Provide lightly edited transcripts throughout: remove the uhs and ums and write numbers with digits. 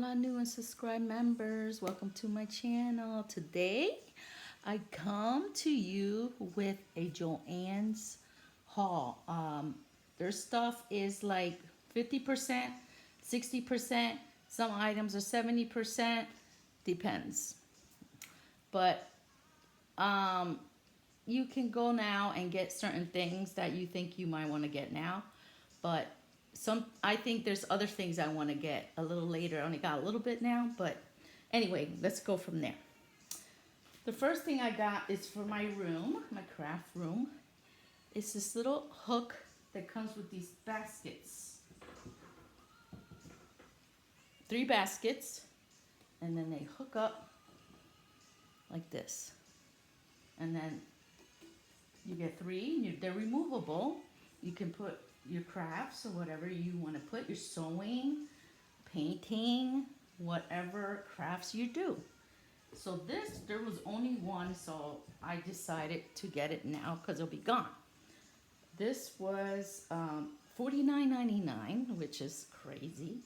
my new and subscribed members. Welcome to my channel. Today, I come to you with a Joann's haul. Their stuff is like 50%, 60%. Some items are 70%. Depends. But you can go now and get certain things that you think you might want to get now. But I think there's other things I want to get a little later. I only got a little bit now, but anyway, let's go from there. The first thing I got is for my room, my craft room. It's this little hook that comes with these baskets. 3 baskets, and then they hook up like this. And then you get 3, they're removable. You can put your crafts or whatever you want to put, your sewing, painting, whatever crafts you do. So there was only one, so I decided to get it now because it'll be gone. This was $49.99, which is crazy,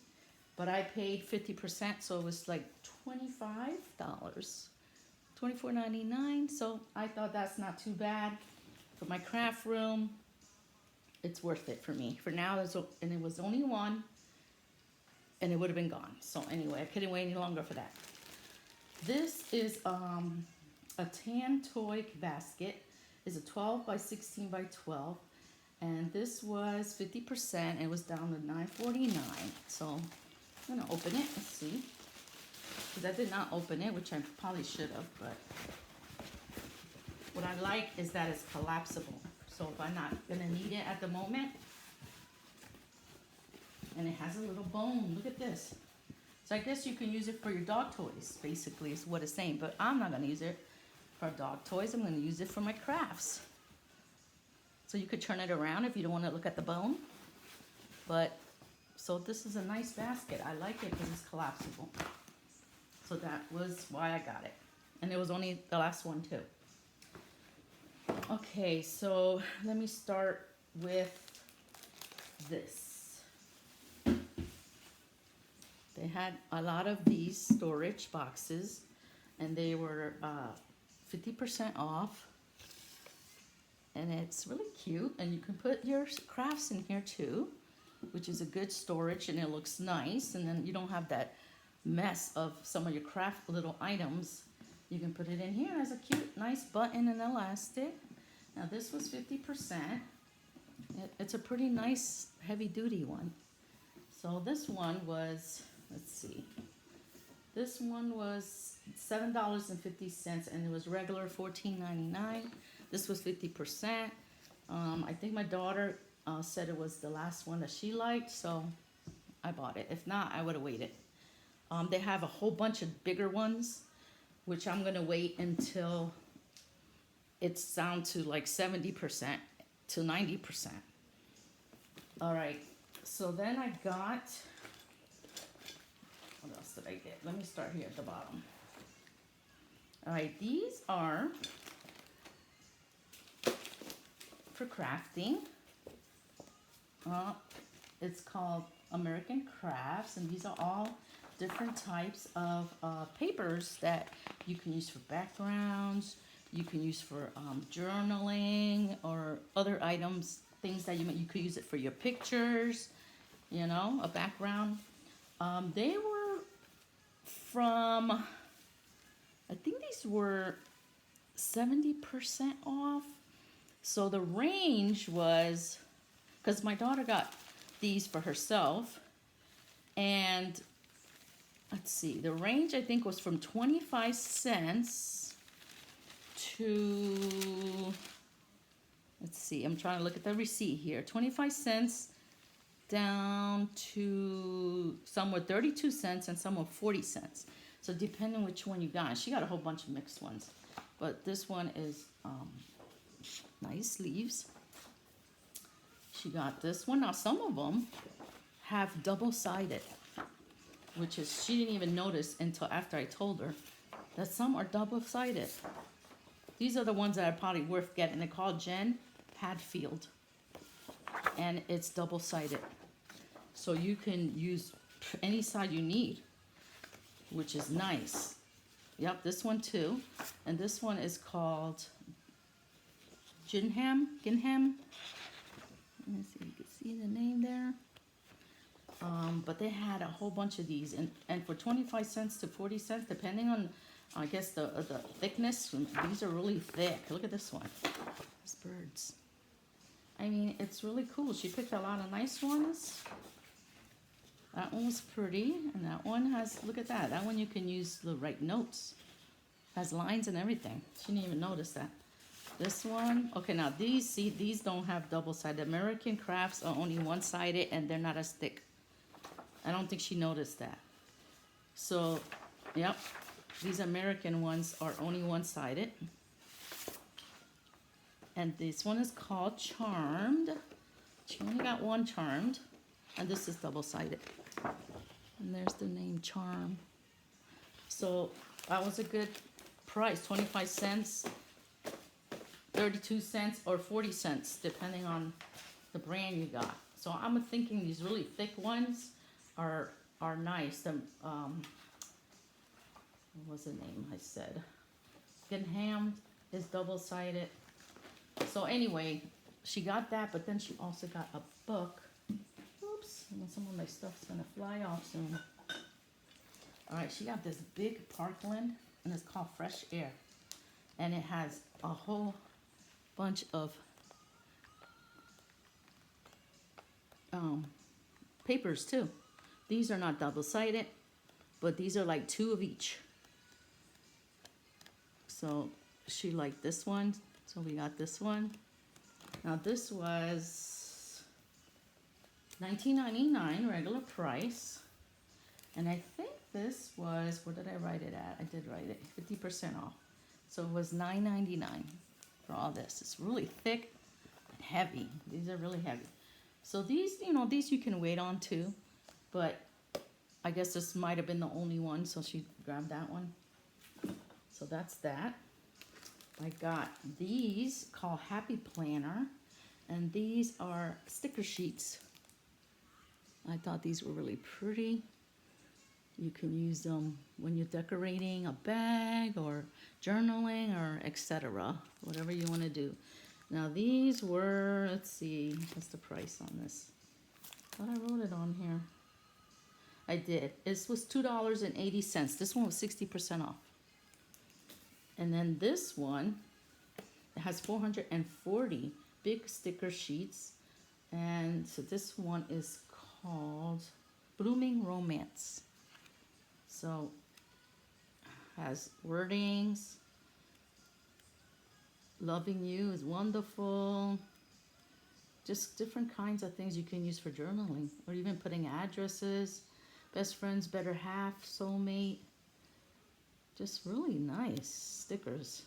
but I paid 50%, so it was like $25, $24.99. So I thought that's not too bad for my craft room. It's worth it for me. For now, and it was only one, and it would have been gone. So anyway, I couldn't wait any longer for that. This is a tan toy basket. It's a 12 by 16 by 12, and this was 50%. It was down to $9.49. So I'm gonna open it and see, because I did not open it, which I probably should have. But what I like is that it's collapsible. So if I'm not gonna need it at the moment, and it has a little bone, look at this. So I guess you can use it for your dog toys, basically is what it's saying, but I'm not gonna use it for dog toys. I'm gonna use it for my crafts. So you could turn it around if you don't wanna look at the bone. But, so this is a nice basket. I like it because it's collapsible. So that was why I got it. And it was only the last one too. Okay, so let me start with this. They had a lot of these storage boxes, and they were 50% off. And it's really cute, and you can put your crafts in here too, which is a good storage, and it looks nice. And then you don't have that mess of some of your craft little items. You can put it in here as a cute, nice button and elastic. Now this was 50%. It's a pretty nice heavy duty one. So this one was, let's see. This one was $7.50, and it was regular $14.99. This was 50%. I think my daughter said it was the last one that she liked, so I bought it. If not, I would have waited. They have a whole bunch of bigger ones, which I'm gonna wait until it's down to like 70% to 90%. All right, so then I got, what else did I get? Let me start here at the bottom. All right, these are for crafting. It's called American Crafts, and these are all different types of papers that you can use for backgrounds. You can use for journaling or other items, things that you could use it for your pictures, you know, a background. They were from, I think these were 70% off. So the range was, because my daughter got these for herself, and let's see, the range I think was from 25 cents to, let's see, I'm trying to look at the receipt here, 25 cents down to some were 32 cents and some were 40 cents. So depending which one you got. She got a whole bunch of mixed ones, but this one is nice sleeves. She got this one. Now some of them have double-sided, which is, she didn't even notice until after I told her that some are double-sided. These are the ones that are probably worth getting. They're called Jen Hadfield, and it's double-sided. So you can use any side you need. which is nice. Yep, this one too. And this one is called Ginham. Let me see if you can see the name there. But they had a whole bunch of these, and for 25 cents to 40 cents, depending on, I guess, the thickness. These are really thick. Look at this one. These birds. I mean, it's really cool. She picked a lot of nice ones. That one was pretty, and that one has, look at that. That one you can use to write notes. Has lines and everything. She didn't even notice that. This one, okay, now these, see, these don't have double-sided. American crafts are only one-sided, and they're not as thick. I don't think she noticed that. So, yep, these American ones are only one-sided. And this one is called Charmed. She only got one Charmed, and this is double-sided. And there's the name Charm. So that was a good price, 25 cents, 32 cents, or 40 cents, depending on the brand you got. So I'm thinking these really thick ones are nice. The what was the name I said? Ginham is double-sided. So anyway, she got that, but then she also got a book. Oops, some of my stuff's gonna fly off soon. All right, she got this big Parkland, and it's called Fresh Air. And it has a whole bunch of papers too. These are not double-sided, but these are like 2 of each. So she liked this one, so we got this one. Now this was $19.99 regular price, and I think this was, what did I write it at? I did write it 50% off, so it was $9.99 for all this. It's really thick and heavy. These are really heavy. So these, you know, these you can wait on too, but I guess this might have been the only one, so she grabbed that one. So that's that. I got these called Happy Planner, and these are sticker sheets. I thought these were really pretty. You can use them when you're decorating a bag or journaling or etc. Whatever you want to do. Now these were, let's see, what's the price on this? I thought I wrote it on here. I did. This was $2.80. This one was 60% off. And then this one, it has 440 big sticker sheets. And so this one is called Blooming Romance. So has wordings. Loving you is wonderful. Just different kinds of things you can use for journaling, or even putting addresses, best friends, better half, soulmate. Just really nice stickers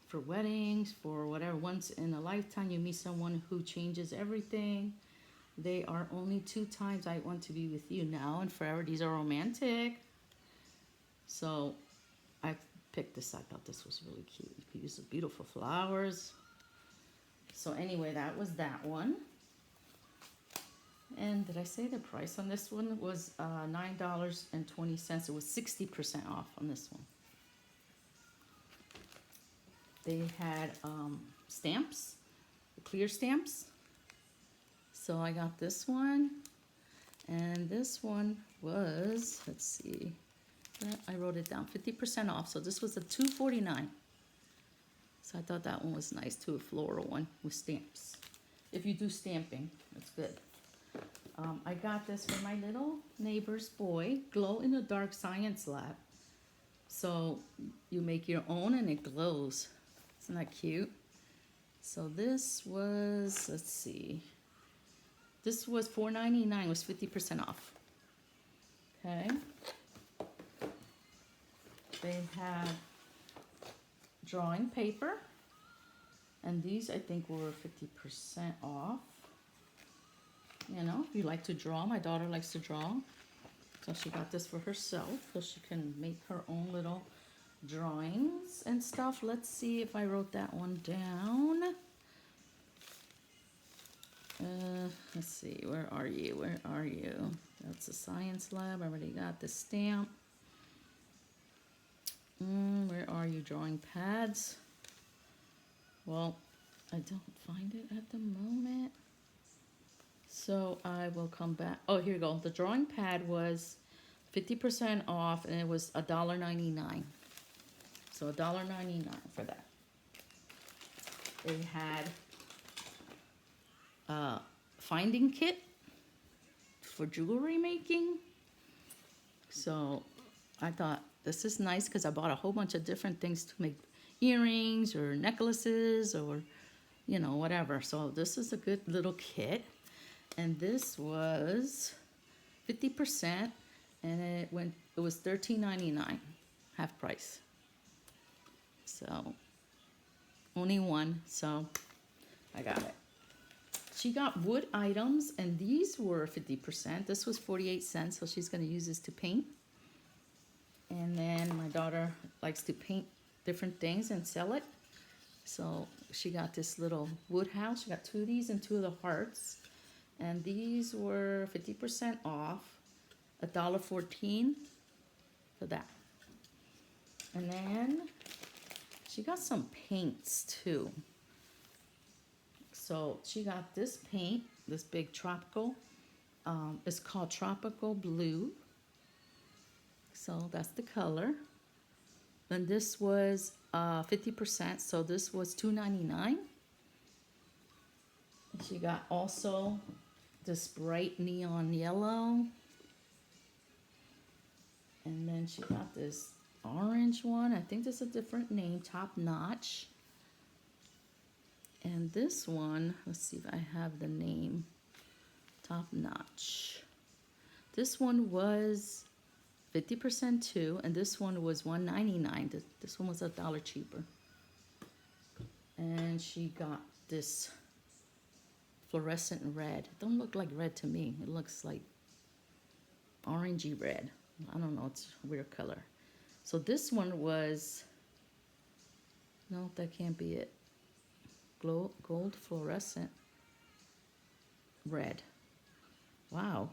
for weddings, for whatever. Once in a lifetime you meet someone who changes everything. They are only 2 times I want to be with you, now and forever. These are romantic. So I picked this. I thought this was really cute. You could use the beautiful flowers. So anyway, that was that one. And did I say the price on this one was $9.20? It was 60% off on this one. They had stamps, clear stamps. So I got this one, and this one was, let's see, I wrote it down, 50% off. So this was a $2.49. So I thought that one was nice too, a floral one with stamps. If you do stamping, that's good. I got this for my little neighbor's boy, glow in the dark science lab. So you make your own and it glows. Isn't that cute? So this was, let's see, this was $4.99, was 50% off. Okay. They have drawing paper, and these I think were 50% off. You know, if you like to draw, my daughter likes to draw, so she got this for herself, so she can make her own little drawings and stuff. Let's see if I wrote that one down. Let's see, where are you? Where are you? That's the science lab. I already got the stamp. Where are you, drawing pads? Well, I don't find it at the moment. So I will come back. Oh, here you go. The drawing pad was 50% off, and it was $1.99. So $1.99 for that. They had a finding kit for jewelry making. So I thought this is nice because I bought a whole bunch of different things to make earrings or necklaces or, you know, whatever. So this is a good little kit. And this was 50%, and it was $13.99, half price. So only one, so I got it. She got wood items, and these were 50%. This was 48 cents, so she's going to use this to paint. And then my daughter likes to paint different things and sell it. So she got this little wood house. She got two of these and two of the hearts. And these were 50% off, $1.14 for that. And then she got some paints too. So she got this paint, this big tropical. It's called Tropical Blue. So that's the color. Then this was 50%, so this was $2.99. She got also this bright neon yellow. And then she got this orange one. I think there's a different name, Top Notch. And this one, let's see if I have the name, Top Notch. This one was 50% too, and this one was $1.99. This one was $1 cheaper. And she got this fluorescent red. It don't look like red to me. It looks like orangey red. I don't know, it's a weird color. So this one was, no, that can't be it. Gold fluorescent red. Wow.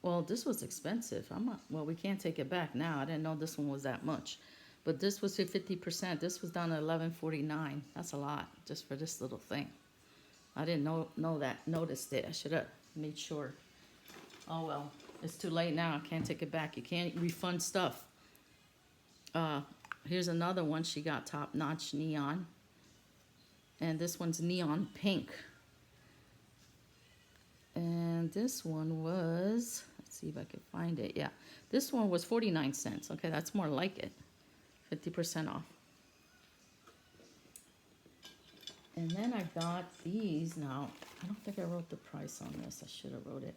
Well, this was expensive. Well, we can't take it back now. I didn't know this one was that much. But this was 50%. This was down to $11.49. That's a lot just for this little thing. I didn't notice it. I should have made sure. Oh well, it's too late now. I can't take it back. You can't refund stuff. Here's another one. She got Top Notch Neon. And this one's neon pink. And this one was, let's see if I can find it. Yeah, this one was 49 cents. Okay, that's more like it. 50% off. And then I got these. Now, I don't think I wrote the price on this. I should have wrote it.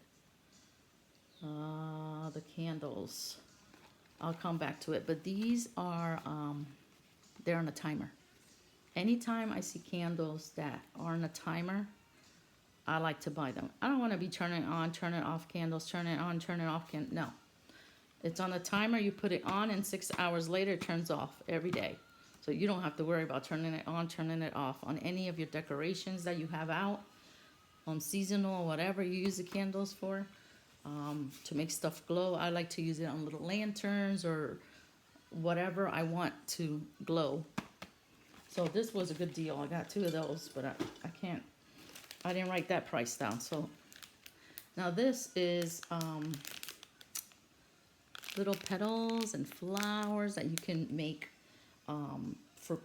The candles. I'll come back to it. But these are, they're on a timer. Anytime I see candles that are on a timer, I like to buy them. I don't want to be turning on, turning off candles, turning on, turning off candles. No. It's on a timer. You put it on, and 6 hours later, it turns off every day. So you don't have to worry about turning it on, turning it off on any of your decorations that you have out, on seasonal or whatever you use the candles for, to make stuff glow. I like to use it on little lanterns or whatever I want to glow. So this was a good deal. I got two of those, but I didn't write that price down. So now this is little petals and flowers that you can make for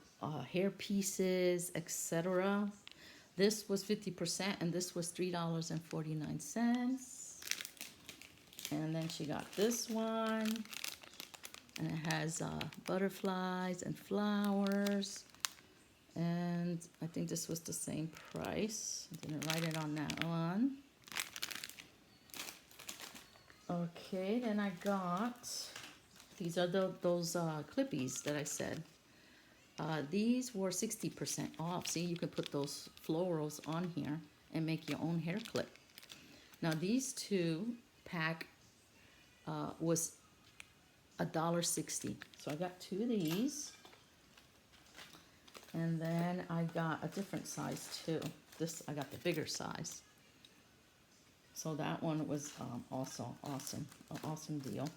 hair pieces, etc. This was 50%, and this was $3.49. And then she got this one, and it has butterflies and flowers. And I think this was the same price. I didn't write it on that one. Okay, then I got, these are those clippies that I said. These were 60% off. See, you can put those florals on here and make your own hair clip. Now these two pack was $1.60. So I got two of these. And then I got a different size too. I got the bigger size. So that one was also awesome, an awesome deal.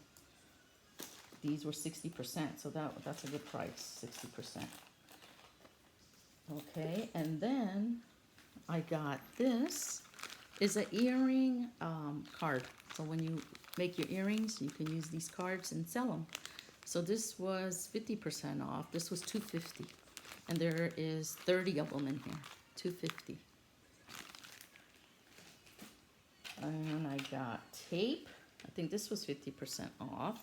these were 60%, so that's a good price, 60%. Okay, and then I got this is an earring card. So when you make your earrings, you can use these cards and sell them. So this was 50% off. This was $2.50, and there is 30 of them in here. $2.50. And I got tape. I think this was 50% off.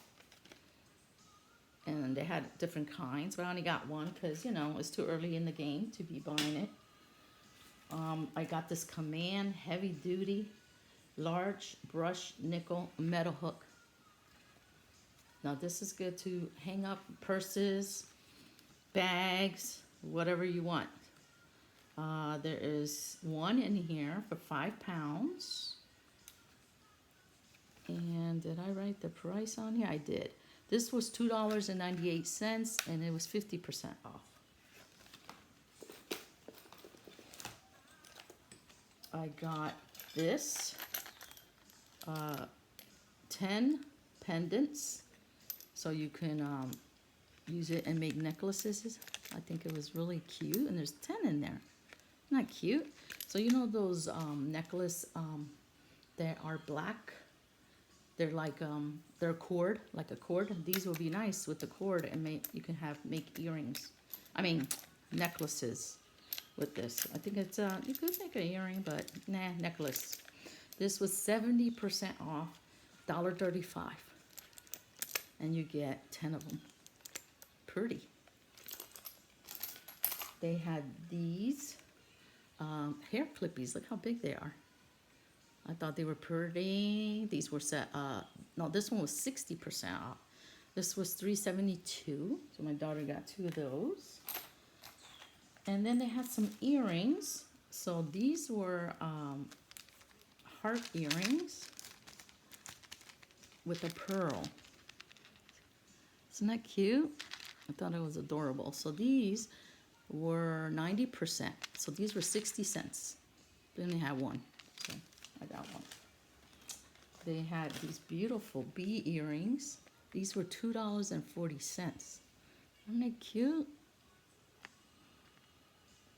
And they had different kinds, but I only got one because, you know, it's too early in the game to be buying it. I got this Command Heavy Duty Large Brush Nickel Metal Hook. Now this is good to hang up purses, bags, whatever you want. There is one in here for 5 pounds. And did I write the price on here? I did. This was $2.98, and it was 50% off. I got this 10 pendants, so you can use it and make necklaces. I think it was really cute, and there's 10 in there. Not cute. So you know those necklace that are black? They're like they're a cord, like a cord. These will be nice with the cord, and you can make earrings. I mean necklaces with this. I think it's you could make an earring, but nah, necklace. This was 70% off, $1.35, and you get 10 of them. Pretty. They had these hair clippies. Look how big they are. I thought they were pretty. These were set. No, this one was 60% off. This was $3.72. So my daughter got 2 of those. And then they had some earrings. So these were heart earrings with a pearl. Isn't that cute? I thought it was adorable. So these were 90%. So these were 60 cents. They only had one. So I got one. They had these beautiful bee earrings. These were $2.40. Aren't they cute?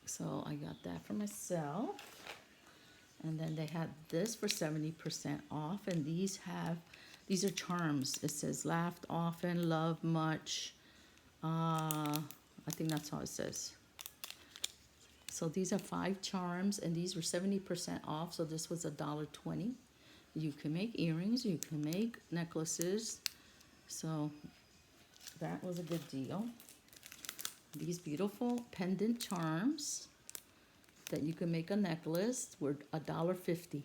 So I got that for myself. And then they had this for 70% off. And these are charms. It says laughed often, love much. I think that's how it says. So these are 5 charms, and these were 70% off. So this was $1.20. You can make earrings, you can make necklaces. So that was a good deal. These beautiful pendant charms that you can make a necklace were $1.50.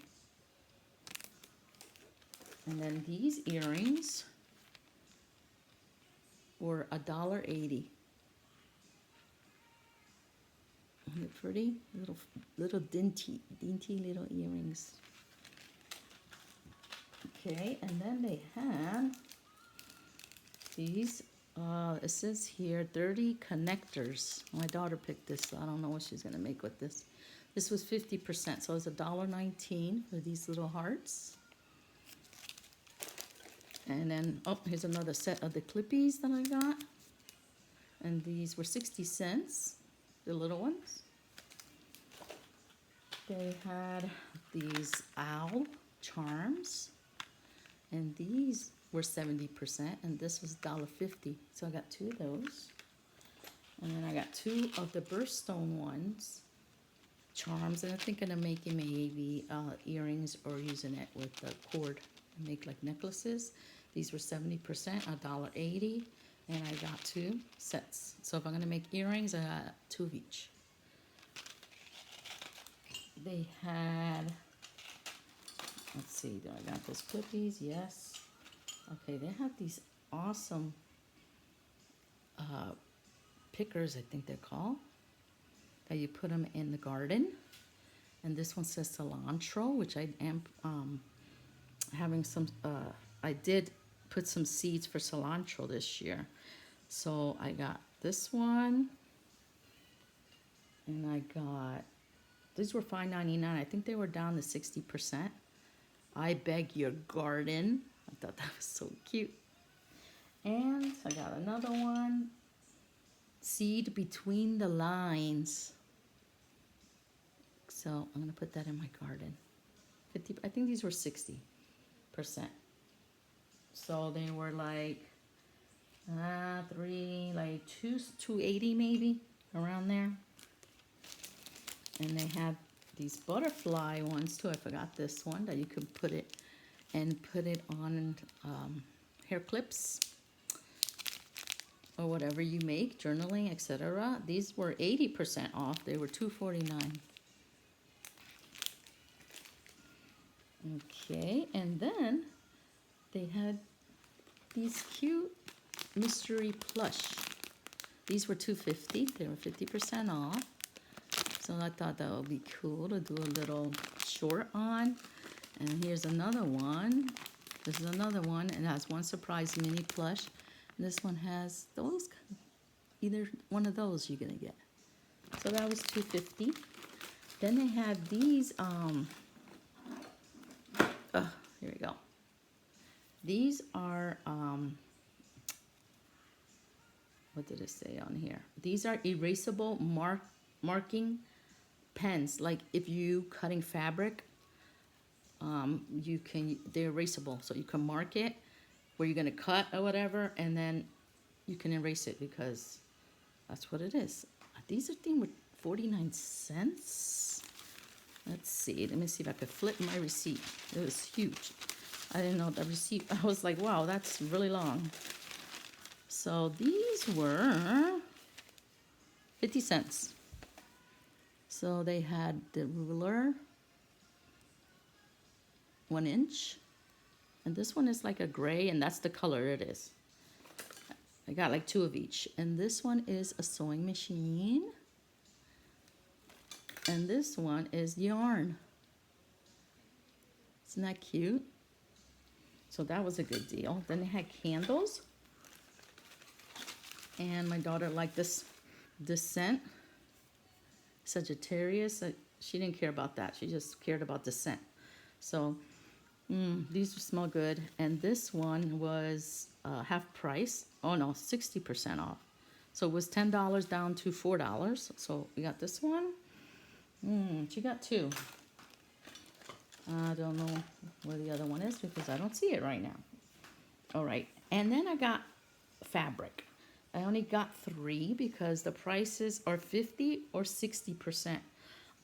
And then these earrings were $1.80. They're pretty little dainty little earrings. Okay, and then they had these. It says here 30 connectors. My daughter picked this, so I don't know what she's gonna make with this. This was 50%, so it's $1.19 for these little hearts. And then, oh, here's another set of the clippies that I got. And these were 60 cents, the little ones. They had these owl charms. And these were 70%, and this was $1.50. So I got 2 of those. And then I got 2 of the birthstone ones, charms. And I'm thinking of making maybe earrings or using it with the cord and make like necklaces. These were 70%, $1.80, and I got 2 sets. So if I'm gonna make earrings, I got 2 of each. They had, let's see, do I got those clippies? Yes. Okay, they have these awesome pickers, I think they're called, that you put them in the garden. And this one says cilantro, which I am having some, I did put some seeds for cilantro this year. So I got this one, and I got, these were $5.99. I think they were down to 60%. I beg your garden. I thought that was so cute. And another one. Seed between the lines. So I'm gonna put that in my garden. 50, I think these were 60%. So they were like like 280 maybe, around there. And they have these butterfly ones too. I forgot this one that you could put it on hair clips or whatever you make, journaling, etc. These were 80% off. They were $2.49. Okay, and then they had these cute mystery plush. These were $2.50. They were 50% off. So I thought that would be cool to do a little short on. And here's another one. This is another one, and it has one surprise mini plush. And this one has those, either one of those you're gonna get. So that was $2.50. Then they had these, here we go. These are, what did it say on here? These are erasable marking pens. Like if you cutting fabric, they're erasable. So you can mark it where you're gonna cut or whatever, and then you can erase it because that's what it is. These are things with 49 cents. Let's see, let me see if I could flip my receipt. It was huge. I didn't know the receipt. I was like, wow, that's really long. So these were 50 cents. So they had the ruler, 1 inch. And this one is like a gray, and that's the color it is. I got like 2 of each. And this one is a sewing machine. And this one is yarn. Isn't that cute? So that was a good deal. Then they had candles. And my daughter liked this scent. Sagittarius. She didn't care about that. She just cared about the scent. So these smell good. And this one was half price. Oh no, 60% off. So it was $10 down to $4. So we got this one. She got 2. I don't know where the other one is because I don't see it right now. All right. And then I got fabric. I only got 3 because the prices are 50 or 60%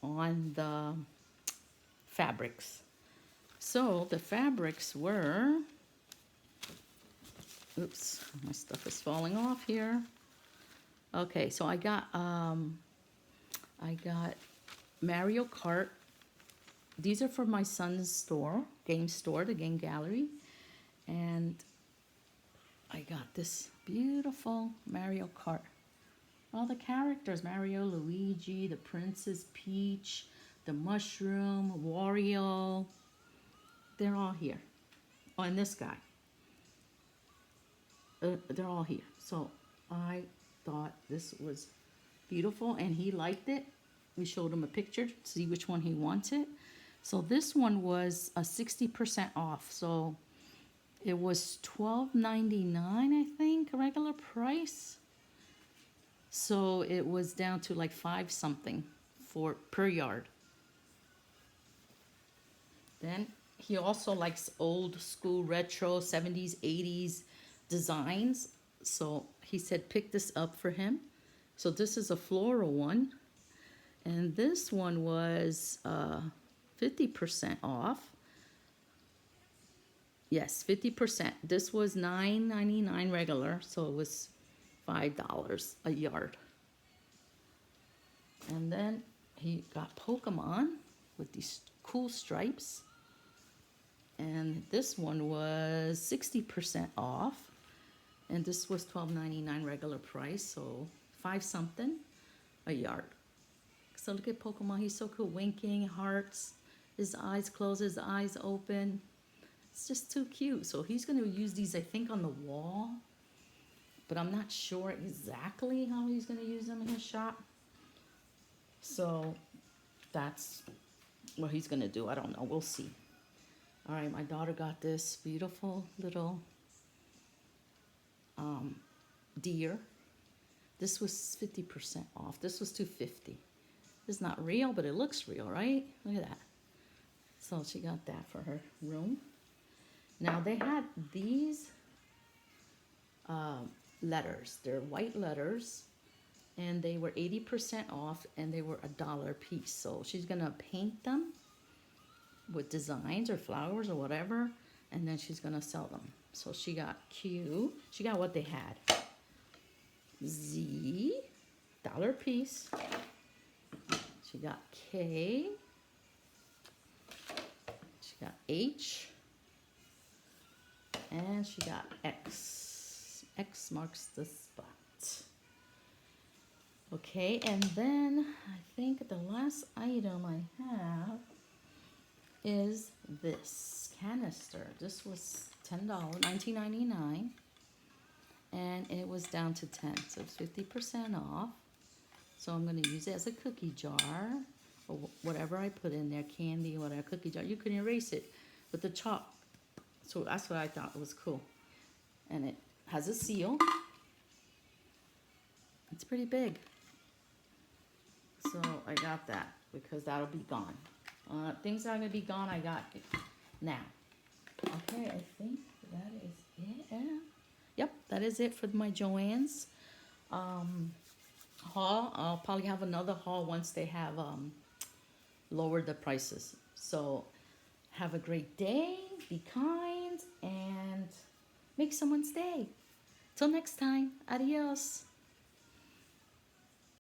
on the fabrics. So the fabrics were, oops, my stuff is falling off here. Okay, so I got Mario Kart. These are for my son's store, the game gallery. And I got this beautiful Mario Kart. All the characters, Mario, Luigi, the Princess Peach, the Mushroom, Wario. They're all here. Oh, and this guy. They're all here. So I thought this was beautiful, and he liked it. We showed him a picture to see which one he wanted. So this one was a 60% off. So it was $12.99, I think, regular price. So it was down to like 5 something per yard. Then he also likes old school retro 70s, 80s designs. So he said pick this up for him. So this is a floral one. And this one was 50% off. Yes, 50%. This was $9.99 regular, so it was $5 a yard. And then he got Pokemon with these cool stripes. And this one was 60% off. And this was $12.99 regular price, so 5 something a yard. So look at Pokemon, he's so cool, winking, hearts, his eyes closed, his eyes open. It's just too cute. So he's gonna use these, I think, on the wall, but I'm not sure exactly how he's gonna use them in his shop. So that's what he's gonna do. I don't know, we'll see. All right, my daughter got this beautiful little deer. This was 50% off. This was $250. It's not real, but it looks real, right? Look at that. So she got that for her room. Now they had these letters. They're white letters, and they were 80% off, and they were $1 a piece. So she's gonna paint them with designs or flowers or whatever, and then she's gonna sell them. So she got Q. She got what they had. Z, $1 a piece. She got K. She got H. And she got X. X marks the spot. Okay, and then I think the last item I have is this canister. This was $10, $19.99, and it was down to 10, so it's 50% off. So I'm gonna use it as a cookie jar, or whatever I put in there, candy, whatever, cookie jar. You can erase it with the chalk. So that's what I thought was cool. And it has a seal. It's pretty big. So I got that because that'll be gone. Things that are gonna be gone, I got it now. Okay, I think that is it. Yep, that is it for my Joann's haul. I'll probably have another haul once they have lowered the prices. So have a great day, be kind, and make someone's day. Till next time, adios.